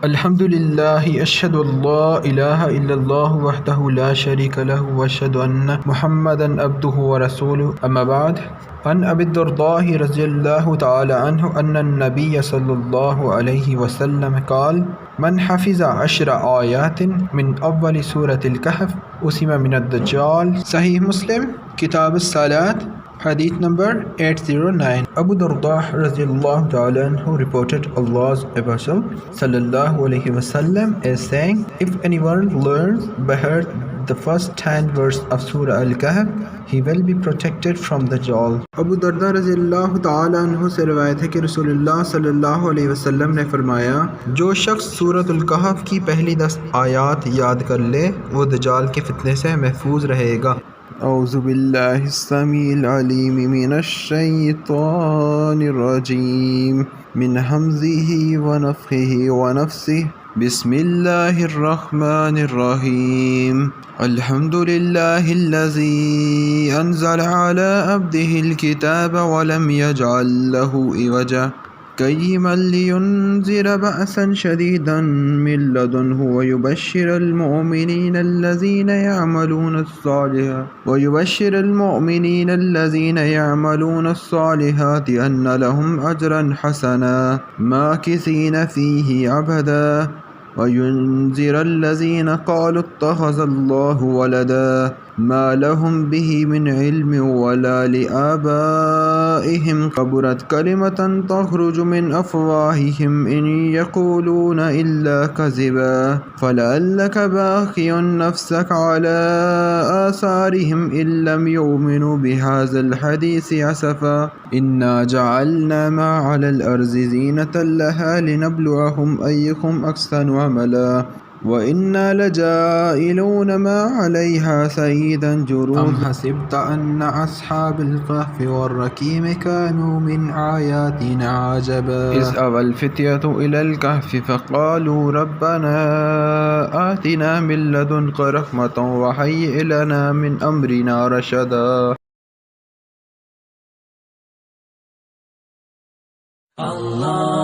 अल्हम्दुलिल्लाहि अशहदु अल्ला इलाहा इल्लल्लाहु वहदहु ला शरीका लहु व अशहदु अन्ना मुहम्मदन अब्दुहु व रसूलुहु अम्मा बाद। अन अबी दर्दाह रज़ियल्लाहु तआला अन्हु अन्ना नबिय्य सल्लल्लाहु अलैहि वसल्लम क़ाल मन हफ़िज़ अशरा आयातिन मिन अव्वल सूरतिल कहफ़ उसिमा मिनद दज्जाल। सहीह मुस्लिम किताब अस्सलात Hadith number 809. Abu Darda radiallahu ta'ala anhu reported Allah's Apostle sallallahu alaihi wasallam as saying, if anyone learns by heart the first 10 verses of Surah Al-Kahf, he will be protected from the Dajjal. Abu Darda radiallahu ta'ala anhu से रवायत है कि रसूलुल्लाह सल्लल्लाहु अलैहि वसल्लम ने फरमाया, जो शख्स सूरतुल कहफ की पहली 10 आयात याद कर ले वो दज्जाल के फितने से महफूज रहेगा। औज़ु बिल्लाहिस समीइल अलीम मिनश शैतानिर रजीम मिन हम्ज़िही व नफ़्ख़िही व नफ़्सिही बिस्मिल्लाहिर रहमानिर रहीम अल्हम्दुलिल्लाहिल्लज़ी अंज़ला अला अब्दिहिल किताब व लम यजअल लहू इवजा क़य्यिमन लियुनज़िरा बअसन शदीदन मिन लदुन्हु व युबश्शिरल मुमिनीन अस्सालिहाति अन्ना लहुम अजरन हसना माकिसीन फ़ीही अबदा व युनज़िरल्लज़ीना क़ालू इत्तख़ज़ल्लाहु वलदा मा लहुम बिही मिन इल्मिन वला लिआबाइहिम कबुरत कलिमतन तख़रुजु मिन अफ़वाहिहिम इन यक़ूलूना इल्ला कज़िबा फ़लअल्लक बाक़िउन नफ़्सक अला आसारिहिम इल्लम युमिनू बिहाज़ल हदीस असफ़ा इन्ना जअलना मा अलल अर्ज़ि ज़ीनतल लहा लिनब्लुअहुम अय्युहुम अहसनु अमला व इन्ना लजाइलून मा अलैहा सईदन जुरूद अम हसिब्त अन्ना अस्हाबल कहफ़ि वर्रक़ीम कानू मिन आयातिना अजबा इज़ अवल फ़ित्यतु इलल कहफ़ि फ़क़ालू रब्बना आतिना मिन लदुनक रहमतन व हय्यि लना मिन अम्रिना रशदा। Allah